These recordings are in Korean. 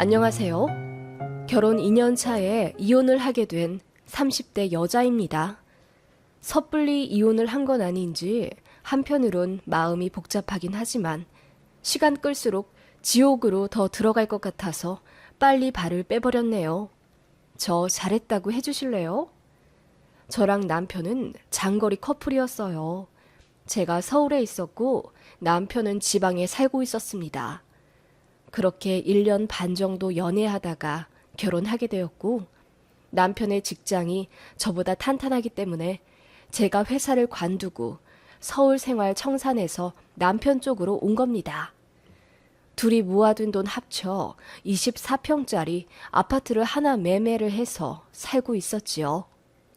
안녕하세요. 결혼 2년 차에 이혼을 하게 된 30대 여자입니다. 섣불리 이혼을 한 건 아닌지 한편으론 마음이 복잡하긴 하지만 시간 끌수록 지옥으로 더 들어갈 것 같아서 빨리 발을 빼버렸네요. 저 잘했다고 해주실래요? 저랑 남편은 장거리 커플이었어요. 제가 서울에 있었고 남편은 지방에 살고 있었습니다. 그렇게 1년 반 정도 연애하다가 결혼하게 되었고 남편의 직장이 저보다 탄탄하기 때문에 제가 회사를 관두고 서울 생활 청산해서 남편 쪽으로 온 겁니다. 둘이 모아둔 돈 합쳐 24평짜리 아파트를 하나 매매를 해서 살고 있었지요.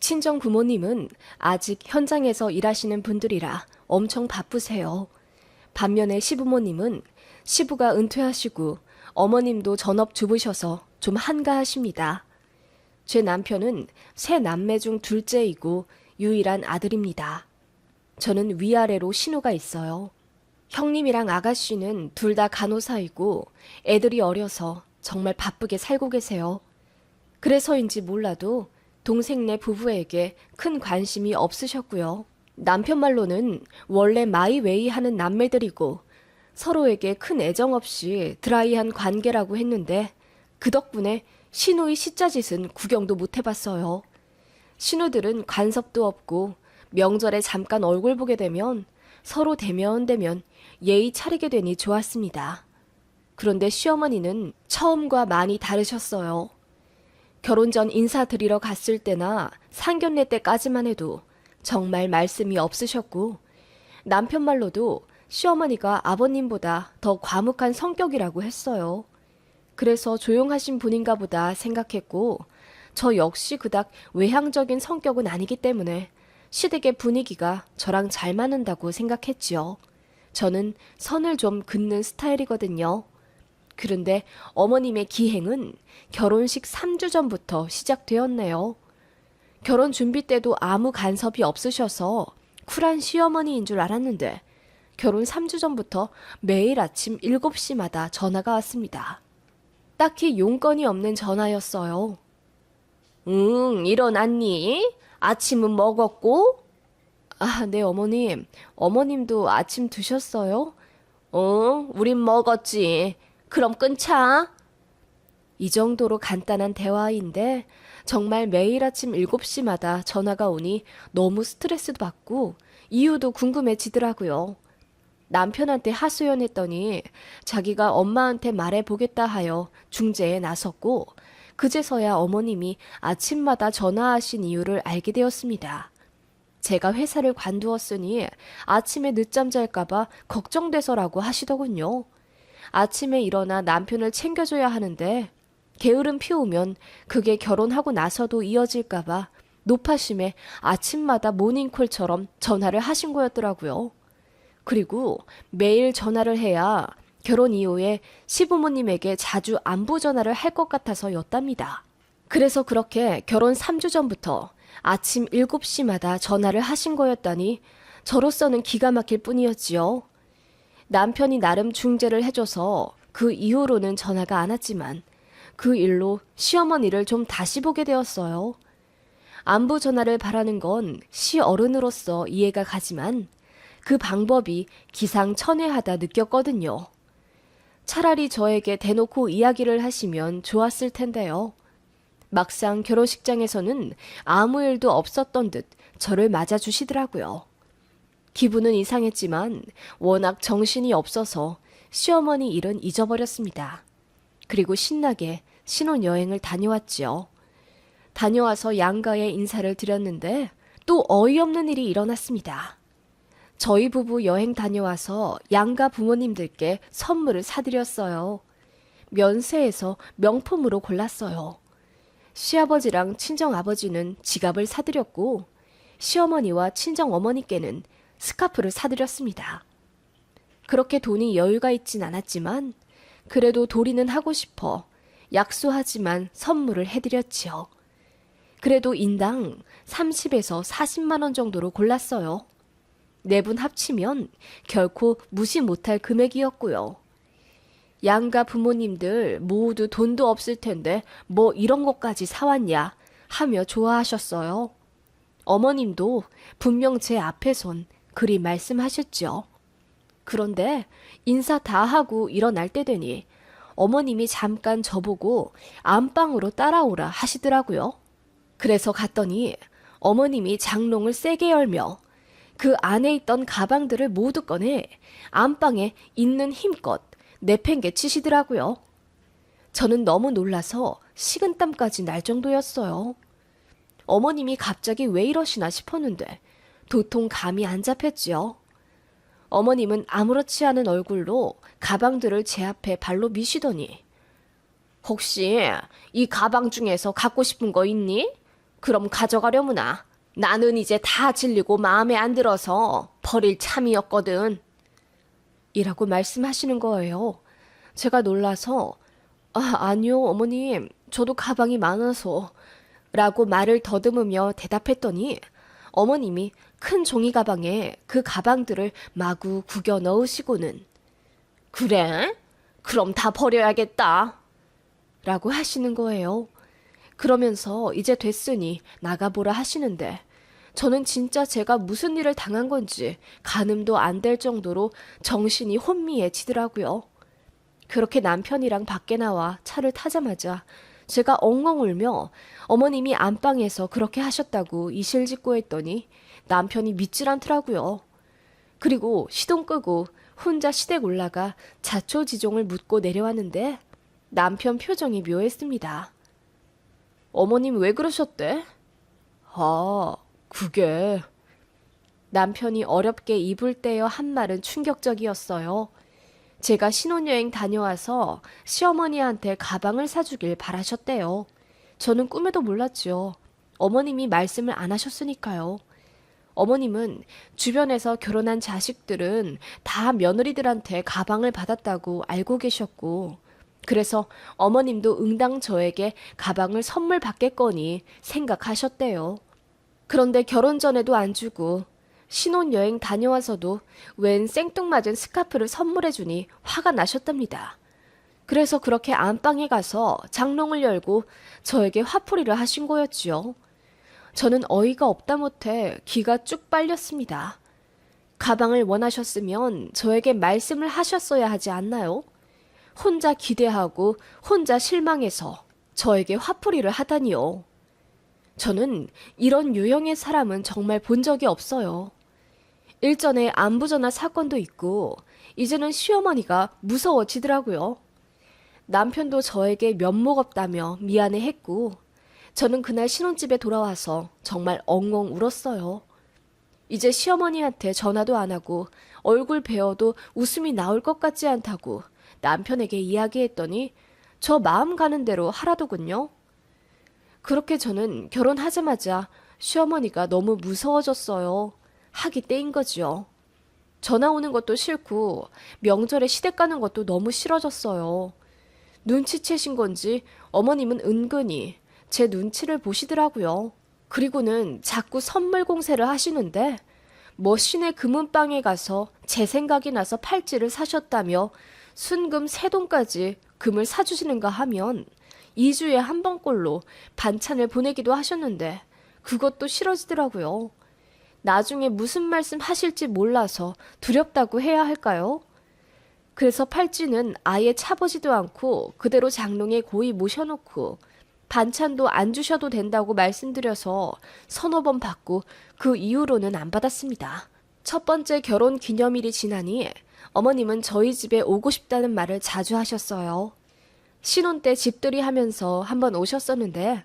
친정 부모님은 아직 현장에서 일하시는 분들이라 엄청 바쁘세요. 반면에 시부모님은 시부가 은퇴하시고 어머님도 전업주부셔서 좀 한가하십니다. 제 남편은 세 남매 중 둘째이고 유일한 아들입니다. 저는 위아래로 신우가 있어요. 형님이랑 아가씨는 둘 다 간호사이고 애들이 어려서 정말 바쁘게 살고 계세요. 그래서인지 몰라도 동생네 부부에게 큰 관심이 없으셨고요. 남편 말로는 원래 마이웨이 하는 남매들이고 서로에게 큰 애정 없이 드라이한 관계라고 했는데 그 덕분에 신우의 시짜짓은 구경도 못 해봤어요. 신우들은 간섭도 없고 명절에 잠깐 얼굴 보게 되면 서로 대면대면 예의 차리게 되니 좋았습니다. 그런데 시어머니는 처음과 많이 다르셨어요. 결혼 전 인사드리러 갔을 때나 상견례 때까지만 해도 정말 말씀이 없으셨고 남편 말로도 시어머니가 아버님보다 더 과묵한 성격이라고 했어요. 그래서 조용하신 분인가 보다 생각했고 저 역시 그닥 외향적인 성격은 아니기 때문에 시댁의 분위기가 저랑 잘 맞는다고 생각했지요. 저는 선을 좀 긋는 스타일이거든요. 그런데 어머님의 기행은 결혼식 3주 전부터 시작되었네요. 결혼 준비 때도 아무 간섭이 없으셔서 쿨한 시어머니인 줄 알았는데 결혼 3주 전부터 매일 아침 7시마다 전화가 왔습니다. 딱히 용건이 없는 전화였어요. 응, 일어났니? 아침은 먹었고? 아, 네, 어머님. 어머님도 아침 드셨어요? 응, 우린 먹었지. 그럼 끊자. 이 정도로 간단한 대화인데 정말 매일 아침 7시마다 전화가 오니 너무 스트레스도 받고 이유도 궁금해지더라고요. 남편한테 하소연했더니 자기가 엄마한테 말해보겠다 하여 중재에 나섰고 그제서야 어머님이 아침마다 전화하신 이유를 알게 되었습니다. 제가 회사를 관두었으니 아침에 늦잠 잘까봐 걱정돼서라고 하시더군요. 아침에 일어나 남편을 챙겨줘야 하는데 게으름 피우면 그게 결혼하고 나서도 이어질까봐 노파심에 아침마다 모닝콜처럼 전화를 하신 거였더라고요. 그리고 매일 전화를 해야 결혼 이후에 시부모님에게 자주 안부 전화를 할 것 같아서였답니다. 그래서 그렇게 결혼 3주 전부터 아침 7시마다 전화를 하신 거였다니 저로서는 기가 막힐 뿐이었지요. 남편이 나름 중재를 해줘서 그 이후로는 전화가 안 왔지만 그 일로 시어머니를 좀 다시 보게 되었어요. 안부 전화를 바라는 건 시어른으로서 이해가 가지만 그 방법이 기상천외하다 느꼈거든요. 차라리 저에게 대놓고 이야기를 하시면 좋았을 텐데요. 막상 결혼식장에서는 아무 일도 없었던 듯 저를 맞아주시더라고요. 기분은 이상했지만 워낙 정신이 없어서 시어머니 일은 잊어버렸습니다. 그리고 신나게 신혼여행을 다녀왔지요. 다녀와서 양가에 인사를 드렸는데 또 어이없는 일이 일어났습니다. 저희 부부 여행 다녀와서 양가 부모님들께 선물을 사드렸어요. 면세에서 명품으로 골랐어요. 시아버지랑 친정아버지는 지갑을 사드렸고 시어머니와 친정어머니께는 스카프를 사드렸습니다. 그렇게 돈이 여유가 있진 않았지만 그래도 도리는 하고 싶어 약소하지만 선물을 해드렸지요. 그래도 인당 30에서 40만 원 정도로 골랐어요. 네 분 합치면 결코 무시 못할 금액이었고요. 양가 부모님들 모두 돈도 없을 텐데 뭐 이런 것까지 사왔냐 하며 좋아하셨어요. 어머님도 분명 제 앞에선 그리 말씀하셨죠. 그런데 인사 다 하고 일어날 때 되니 어머님이 잠깐 저보고 안방으로 따라오라 하시더라고요. 그래서 갔더니 어머님이 장롱을 세게 열며 그 안에 있던 가방들을 모두 꺼내 안방에 있는 힘껏 내팽개치시더라고요. 저는 너무 놀라서 식은땀까지 날 정도였어요. 어머님이 갑자기 왜 이러시나 싶었는데 도통 감이 안 잡혔지요. 어머님은 아무렇지 않은 얼굴로 가방들을 제 앞에 발로 미시더니 혹시 이 가방 중에서 갖고 싶은 거 있니? 그럼 가져가려무나. 나는 이제 다 질리고 마음에 안 들어서 버릴 참이었거든. 이라고 말씀하시는 거예요. 제가 놀라서 아니요 어머님 저도 가방이 많아서 라고 말을 더듬으며 대답했더니 어머님이 큰 종이 가방에 그 가방들을 마구 구겨 넣으시고는 그래? 그럼 다 버려야겠다. 라고 하시는 거예요. 그러면서 이제 됐으니 나가보라 하시는데 저는 진짜 제가 무슨 일을 당한 건지 가늠도 안 될 정도로 정신이 혼미해지더라고요. 그렇게 남편이랑 밖에 나와 차를 타자마자 제가 엉엉 울며 어머님이 안방에서 그렇게 하셨다고 이실직고 했더니 남편이 믿질 않더라고요. 그리고 시동 끄고 혼자 시댁 올라가 자초지종을 묻고 내려왔는데 남편 표정이 묘했습니다. 어머님 왜 그러셨대? 그게... 남편이 어렵게 입을 떼어 한 말은 충격적이었어요. 제가 신혼여행 다녀와서 시어머니한테 가방을 사주길 바라셨대요. 저는 꿈에도 몰랐죠. 어머님이 말씀을 안 하셨으니까요. 어머님은 주변에서 결혼한 자식들은 다 며느리들한테 가방을 받았다고 알고 계셨고 그래서 어머님도 응당 저에게 가방을 선물 받겠거니 생각하셨대요. 그런데 결혼 전에도 안 주고 신혼여행 다녀와서도 웬 생뚱맞은 스카프를 선물해주니 화가 나셨답니다. 그래서 그렇게 안방에 가서 장롱을 열고 저에게 화풀이를 하신 거였지요. 저는 어이가 없다 못해 기가 쭉 빨렸습니다. 가방을 원하셨으면 저에게 말씀을 하셨어야 하지 않나요? 혼자 기대하고 혼자 실망해서 저에게 화풀이를 하다니요. 저는 이런 유형의 사람은 정말 본 적이 없어요. 일전에 안부전화 사건도 있고 이제는 시어머니가 무서워지더라고요. 남편도 저에게 면목 없다며 미안해했고 저는 그날 신혼집에 돌아와서 정말 엉엉 울었어요. 이제 시어머니한테 전화도 안 하고 얼굴 베어도 웃음이 나올 것 같지 않다고 남편에게 이야기했더니 저 마음 가는 대로 하라더군요. 그렇게 저는 결혼하자마자 시어머니가 너무 무서워졌어요. 하기 때인 거지요. 전화 오는 것도 싫고 명절에 시댁 가는 것도 너무 싫어졌어요. 눈치채신 건지 어머님은 은근히 제 눈치를 보시더라고요. 그리고는 자꾸 선물 공세를 하시는데 뭐 시내 금은방에 가서 제 생각이 나서 팔찌를 사셨다며 순금 3돈까지 금을 사주시는가 하면 2주에 한 번꼴로 반찬을 보내기도 하셨는데 그것도 싫어지더라고요. 나중에 무슨 말씀 하실지 몰라서 두렵다고 해야 할까요? 그래서 팔찌는 아예 차보지도 않고 그대로 장롱에 고이 모셔놓고 반찬도 안 주셔도 된다고 말씀드려서 서너 번 받고 그 이후로는 안 받았습니다. 첫 번째 결혼 기념일이 지나니 어머님은 저희 집에 오고 싶다는 말을 자주 하셨어요. 신혼 때 집들이 하면서 한번 오셨었는데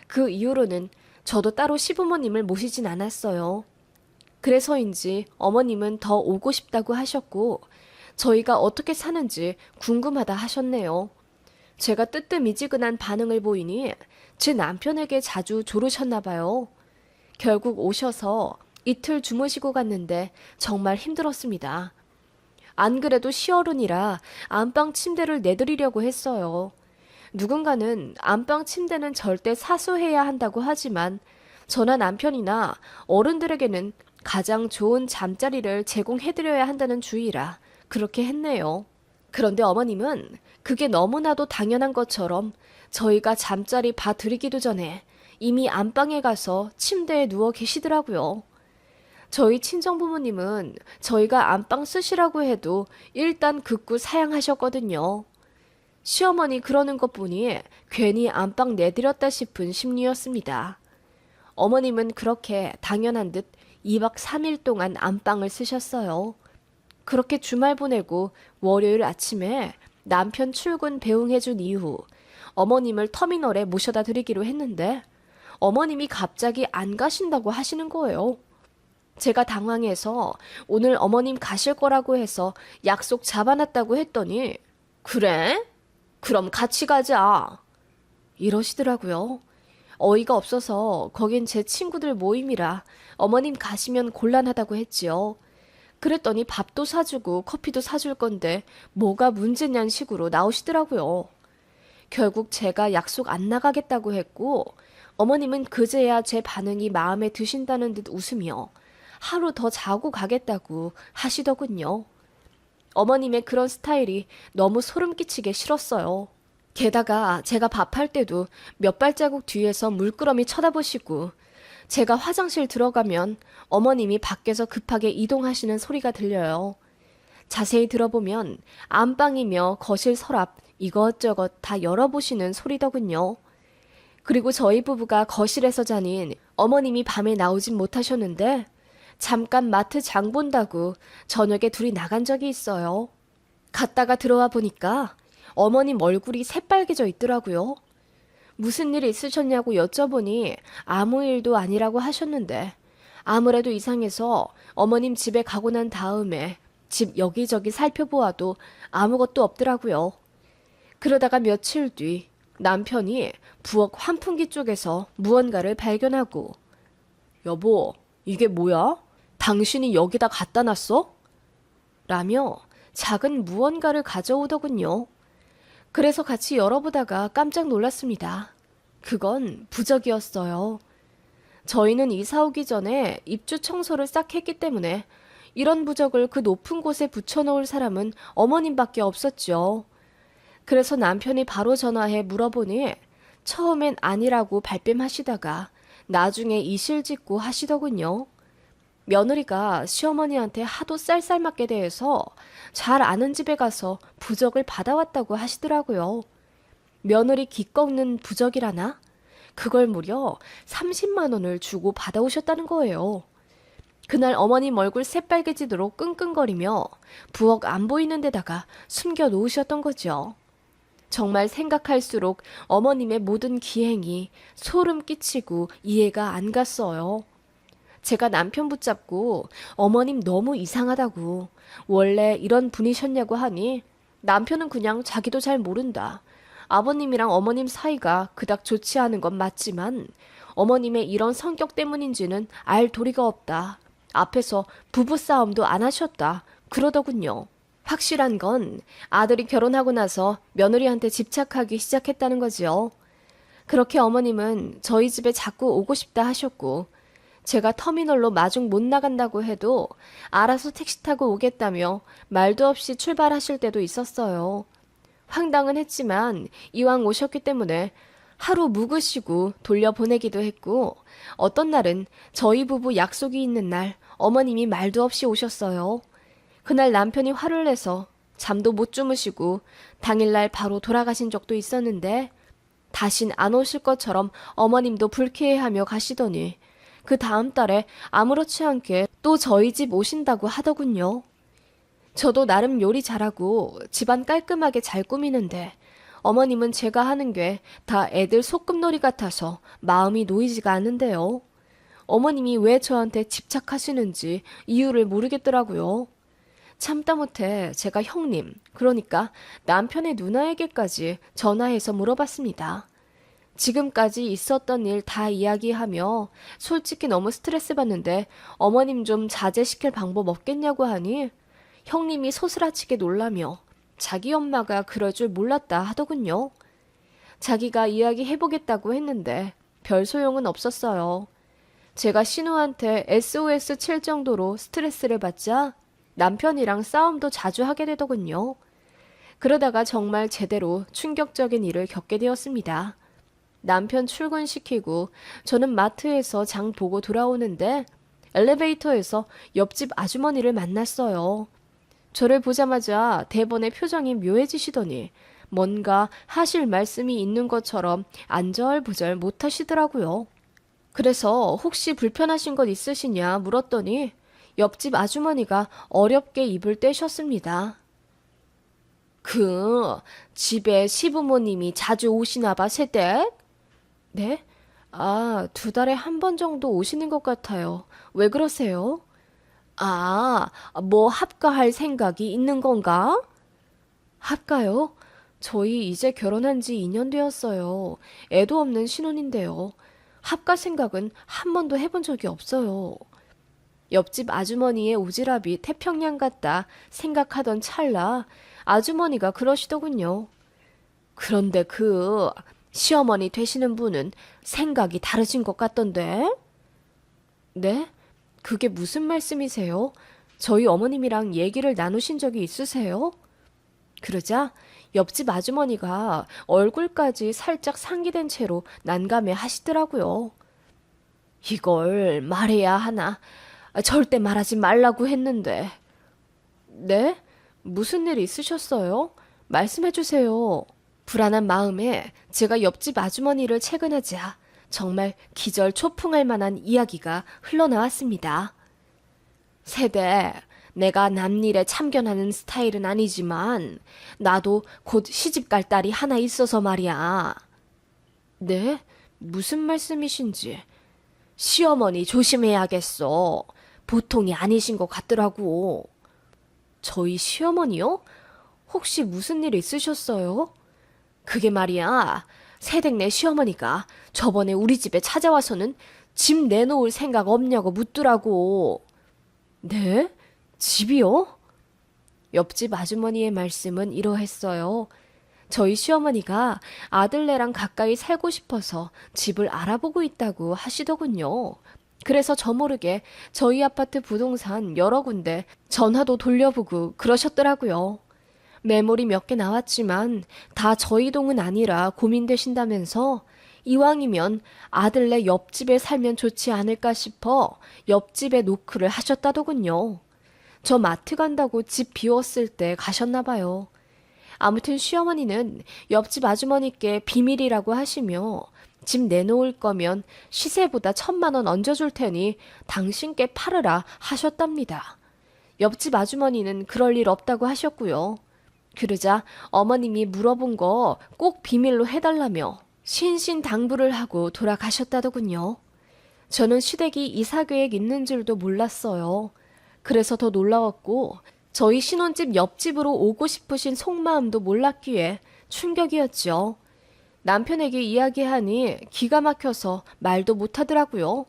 그 이후로는 저도 따로 시부모님을 모시진 않았어요. 그래서인지 어머님은 더 오고 싶다고 하셨고 저희가 어떻게 사는지 궁금하다 하셨네요. 제가 뜨뜻미지근한 반응을 보이니 제 남편에게 자주 조르셨나 봐요. 결국 오셔서 이틀 주무시고 갔는데 정말 힘들었습니다. 안 그래도 시어른이라 안방 침대를 내드리려고 했어요. 누군가는 안방 침대는 절대 사수해야 한다고 하지만 저나 남편이나 어른들에게는 가장 좋은 잠자리를 제공해드려야 한다는 주의라 그렇게 했네요. 그런데 어머님은 그게 너무나도 당연한 것처럼 저희가 잠자리 봐드리기도 전에 이미 안방에 가서 침대에 누워 계시더라고요. 저희 친정부모님은 저희가 안방 쓰시라고 해도 일단 극구 사양하셨거든요. 시어머니 그러는 것 보니 괜히 안방 내드렸다 싶은 심리였습니다. 어머님은 그렇게 당연한 듯 2박 3일 동안 안방을 쓰셨어요. 그렇게 주말 보내고 월요일 아침에 남편 출근 배웅해준 이후 어머님을 터미널에 모셔다 드리기로 했는데 어머님이 갑자기 안 가신다고 하시는 거예요. 제가 당황해서 오늘 어머님 가실 거라고 해서 약속 잡아놨다고 했더니 그래? 그럼 같이 가자. 이러시더라고요. 어이가 없어서 거긴 제 친구들 모임이라 어머님 가시면 곤란하다고 했지요. 그랬더니 밥도 사주고 커피도 사줄 건데 뭐가 문제냐는 식으로 나오시더라고요. 결국 제가 약속 안 나가겠다고 했고 어머님은 그제야 제 반응이 마음에 드신다는 듯 웃으며 하루 더 자고 가겠다고 하시더군요. 어머님의 그런 스타일이 너무 소름 끼치게 싫었어요. 게다가 제가 밥할 때도 몇 발자국 뒤에서 물끄러미 쳐다보시고 제가 화장실 들어가면 어머님이 밖에서 급하게 이동하시는 소리가 들려요. 자세히 들어보면 안방이며 거실 서랍 이것저것 다 열어보시는 소리더군요. 그리고 저희 부부가 거실에서 자닌 어머님이 밤에 나오진 못하셨는데 잠깐 마트 장 본다고 저녁에 둘이 나간 적이 있어요. 갔다가 들어와 보니까 어머님 얼굴이 새빨개져 있더라고요. 무슨 일 있으셨냐고 여쭤보니 아무 일도 아니라고 하셨는데 아무래도 이상해서 어머님 집에 가고 난 다음에 집 여기저기 살펴보아도 아무것도 없더라고요. 그러다가 며칠 뒤 남편이 부엌 환풍기 쪽에서 무언가를 발견하고 여보, 이게 뭐야? 당신이 여기다 갖다 놨어? 라며 작은 무언가를 가져오더군요. 그래서 같이 열어보다가 깜짝 놀랐습니다. 그건 부적이었어요. 저희는 이사 오기 전에 입주 청소를 싹 했기 때문에 이런 부적을 그 높은 곳에 붙여놓을 사람은 어머님밖에 없었죠. 그래서 남편이 바로 전화해 물어보니 처음엔 아니라고 발뺌하시다가 나중에 이실직고 하시더군요. 며느리가 시어머니한테 하도 쌀쌀맞게 대해서 잘 아는 집에 가서 부적을 받아왔다고 하시더라고요. 며느리 기 꺾는 부적이라나? 그걸 무려 30만 원을 주고 받아오셨다는 거예요. 그날 어머님 얼굴 새빨개지도록 끙끙거리며 부엌 안 보이는 데다가 숨겨 놓으셨던 거죠. 정말 생각할수록 어머님의 모든 기행이 소름 끼치고 이해가 안 갔어요. 제가 남편 붙잡고 어머님 너무 이상하다고 원래 이런 분이셨냐고 하니 남편은 그냥 자기도 잘 모른다. 아버님이랑 어머님 사이가 그닥 좋지 않은 건 맞지만 어머님의 이런 성격 때문인지는 알 도리가 없다. 앞에서 부부싸움도 안 하셨다. 그러더군요. 확실한 건 아들이 결혼하고 나서 며느리한테 집착하기 시작했다는 거지요. 그렇게 어머님은 저희 집에 자꾸 오고 싶다 하셨고 제가 터미널로 마중 못 나간다고 해도 알아서 택시 타고 오겠다며 말도 없이 출발하실 때도 있었어요. 황당은 했지만 이왕 오셨기 때문에 하루 묵으시고 돌려보내기도 했고 어떤 날은 저희 부부 약속이 있는 날 어머님이 말도 없이 오셨어요. 그날 남편이 화를 내서 잠도 못 주무시고 당일날 바로 돌아가신 적도 있었는데 다신 안 오실 것처럼 어머님도 불쾌해하며 가시더니 그 다음 달에 아무렇지 않게 또 저희 집 오신다고 하더군요. 저도 나름 요리 잘하고 집안 깔끔하게 잘 꾸미는데 어머님은 제가 하는 게 다 애들 소꿉놀이 같아서 마음이 놓이지가 않는데요. 어머님이 왜 저한테 집착하시는지 이유를 모르겠더라고요. 참다 못해 제가 형님, 그러니까 남편의 누나에게까지 전화해서 물어봤습니다. 지금까지 있었던 일 다 이야기하며 솔직히 너무 스트레스 받는데 어머님 좀 자제시킬 방법 없겠냐고 하니 형님이 소스라치게 놀라며 자기 엄마가 그럴 줄 몰랐다 하더군요. 자기가 이야기해보겠다고 했는데 별 소용은 없었어요. 제가 신우한테 SOS 칠 정도로 스트레스를 받자 남편이랑 싸움도 자주 하게 되더군요. 그러다가 정말 제대로 충격적인 일을 겪게 되었습니다. 남편 출근시키고 저는 마트에서 장 보고 돌아오는데 엘리베이터에서 옆집 아주머니를 만났어요. 저를 보자마자 대번에 표정이 묘해지시더니 뭔가 하실 말씀이 있는 것처럼 안절부절 못하시더라고요. 그래서 혹시 불편하신 것 있으시냐 물었더니 옆집 아주머니가 어렵게 입을 떼셨습니다. 그 집에 시부모님이 자주 오시나 봐, 새댁? 네? 아, 2달에 한 번 정도 오시는 것 같아요. 왜 그러세요? 아, 뭐 합가할 생각이 있는 건가? 합가요? 저희 이제 결혼한 지 2년 되었어요. 애도 없는 신혼인데요. 합가 생각은 한 번도 해본 적이 없어요. 옆집 아주머니의 오지랖이 태평양 같다 생각하던 찰나 아주머니가 그러시더군요. 그런데 그 시어머니 되시는 분은 생각이 다르신 것 같던데? 네? 그게 무슨 말씀이세요? 저희 어머님이랑 얘기를 나누신 적이 있으세요? 그러자 옆집 아주머니가 얼굴까지 살짝 상기된 채로 난감해 하시더라고요. 이걸 말해야 하나? 절대 말하지 말라고 했는데. 네? 무슨 일 있으셨어요? 말씀해 주세요. 불안한 마음에 제가 옆집 아주머니를 채근하자 정말 기절초풍할 만한 이야기가 흘러나왔습니다. 세대, 내가 남일에 참견하는 스타일은 아니지만 나도 곧 시집 갈 딸이 하나 있어서 말이야. 네? 무슨 말씀이신지. 시어머니 조심해야겠어. 보통이 아니신 것 같더라고. 저희 시어머니요? 혹시 무슨 일 있으셨어요? 그게 말이야. 새댁네 시어머니가 저번에 우리 집에 찾아와서는 집 내놓을 생각 없냐고 묻더라고. 네? 집이요? 옆집 아주머니의 말씀은 이러했어요. 저희 시어머니가 아들네랑 가까이 살고 싶어서 집을 알아보고 있다고 하시더군요. 그래서 저 모르게 저희 아파트 부동산 여러 군데 전화도 돌려보고 그러셨더라고요. 매물이 몇 개 나왔지만 다 저희 동은 아니라 고민되신다면서 이왕이면 아들네 옆집에 살면 좋지 않을까 싶어 옆집에 노크를 하셨다더군요. 저 마트 간다고 집 비웠을 때 가셨나 봐요. 아무튼 시어머니는 옆집 아주머니께 비밀이라고 하시며 집 내놓을 거면 시세보다 1,000만 원 얹어줄 테니 당신께 팔으라 하셨답니다. 옆집 아주머니는 그럴 일 없다고 하셨고요. 그러자 어머님이 물어본 거 꼭 비밀로 해달라며 신신당부를 하고 돌아가셨다더군요. 저는 시댁이 이사 계획 있는 줄도 몰랐어요. 그래서 더 놀라웠고 저희 신혼집 옆집으로 오고 싶으신 속마음도 몰랐기에 충격이었죠. 남편에게 이야기하니 기가 막혀서 말도 못하더라고요.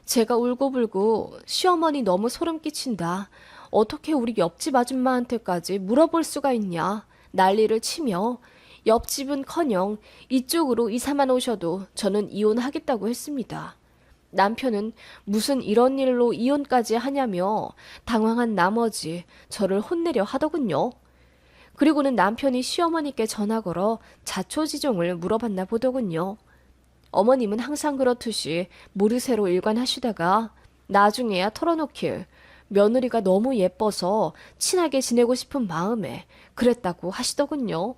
제가 울고불고 시어머니 너무 소름 끼친다. 어떻게 우리 옆집 아줌마한테까지 물어볼 수가 있냐. 난리를 치며 옆집은커녕 이쪽으로 이사만 오셔도 저는 이혼하겠다고 했습니다. 남편은 무슨 이런 일로 이혼까지 하냐며 당황한 나머지 저를 혼내려 하더군요. 그리고는 남편이 시어머니께 전화 걸어 자초지종을 물어봤나 보더군요. 어머님은 항상 그렇듯이 모르쇠로 일관하시다가 나중에야 털어놓길 며느리가 너무 예뻐서 친하게 지내고 싶은 마음에 그랬다고 하시더군요.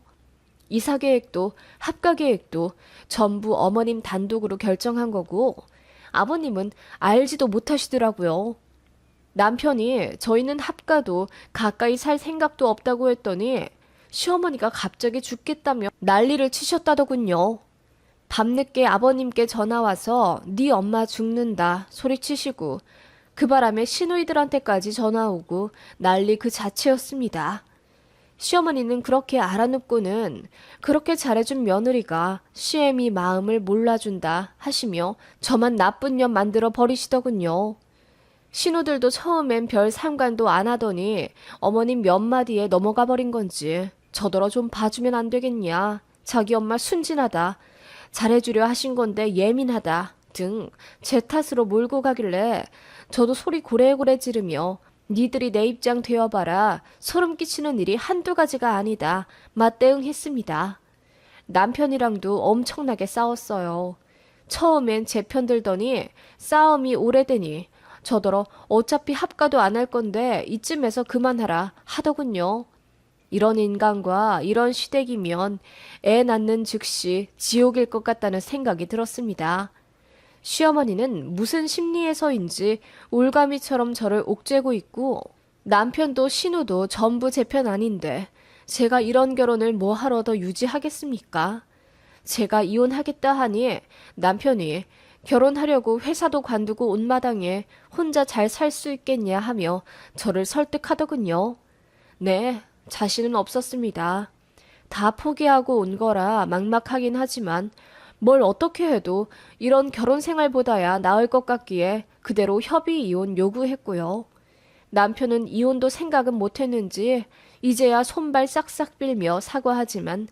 이사 계획도 합가 계획도 전부 어머님 단독으로 결정한 거고 아버님은 알지도 못하시더라고요. 남편이 저희는 합가도 가까이 살 생각도 없다고 했더니 시어머니가 갑자기 죽겠다며 난리를 치셨다더군요. 밤늦게 아버님께 전화와서 네 엄마 죽는다 소리치시고 그 바람에 시누이들한테까지 전화오고 난리 그 자체였습니다. 시어머니는 그렇게 알아눕고는 그렇게 잘해준 며느리가 시애미 마음을 몰라준다 하시며 저만 나쁜 년 만들어 버리시더군요. 신우들도 처음엔 별 상관도 안 하더니 어머님 몇 마디에 넘어가 버린 건지 저더러 좀 봐주면 안 되겠냐. 자기 엄마 순진하다. 잘해주려 하신 건데 예민하다 등 제 탓으로 몰고 가길래 저도 소리 고래고래 지르며 니들이 내 입장 되어봐라. 소름 끼치는 일이 한두 가지가 아니다. 맞대응했습니다. 남편이랑도 엄청나게 싸웠어요. 처음엔 제 편 들더니 싸움이 오래되니 저더러 어차피 합가도 안 할 건데 이쯤에서 그만하라 하더군요. 이런 인간과 이런 시댁이면 애 낳는 즉시 지옥일 것 같다는 생각이 들었습니다. 시어머니는 무슨 심리에서인지 올가미처럼 저를 옥죄고 있고 남편도 신우도 전부 제 편 아닌데 제가 이런 결혼을 뭐 하러 더 유지하겠습니까? 제가 이혼하겠다 하니 남편이 결혼하려고 회사도 관두고 온 마당에 혼자 잘 살 수 있겠냐 하며 저를 설득하더군요. 네, 자신은 없었습니다. 다 포기하고 온 거라 막막하긴 하지만 뭘 어떻게 해도 이런 결혼 생활보다야 나을 것 같기에 그대로 협의 이혼 요구했고요. 남편은 이혼도 생각은 못했는지 이제야 손발 싹싹 빌며 사과하지만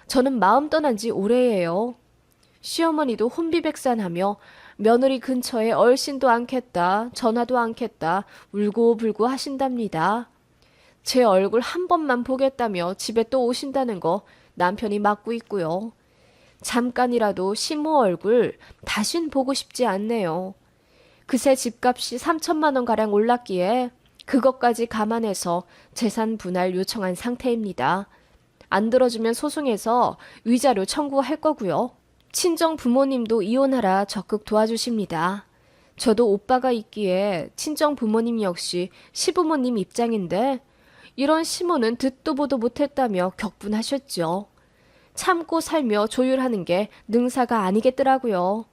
저는 마음 떠난 지 오래예요. 시어머니도 혼비백산하며 며느리 근처에 얼씬도 않겠다, 전화도 않겠다, 울고불고 하신답니다. 제 얼굴 한 번만 보겠다며 집에 또 오신다는 거 남편이 막고 있고요. 잠깐이라도 시모 얼굴 다신 보고 싶지 않네요. 그새 집값이 3천만 원가량 올랐기에 그것까지 감안해서 재산 분할 요청한 상태입니다. 안 들어주면 소송해서 위자료 청구할 거고요. 친정 부모님도 이혼하라 적극 도와주십니다. 저도 오빠가 있기에 친정 부모님 역시 시부모님 입장인데 이런 시모는 듣도 보도 못했다며 격분하셨죠. 참고 살며 조율하는 게 능사가 아니겠더라고요.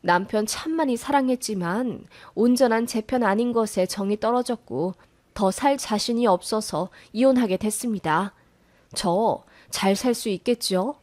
남편 참 많이 사랑했지만 온전한 제 편 아닌 것에 정이 떨어졌고 더 살 자신이 없어서 이혼하게 됐습니다. 저 잘 살 수 있겠죠?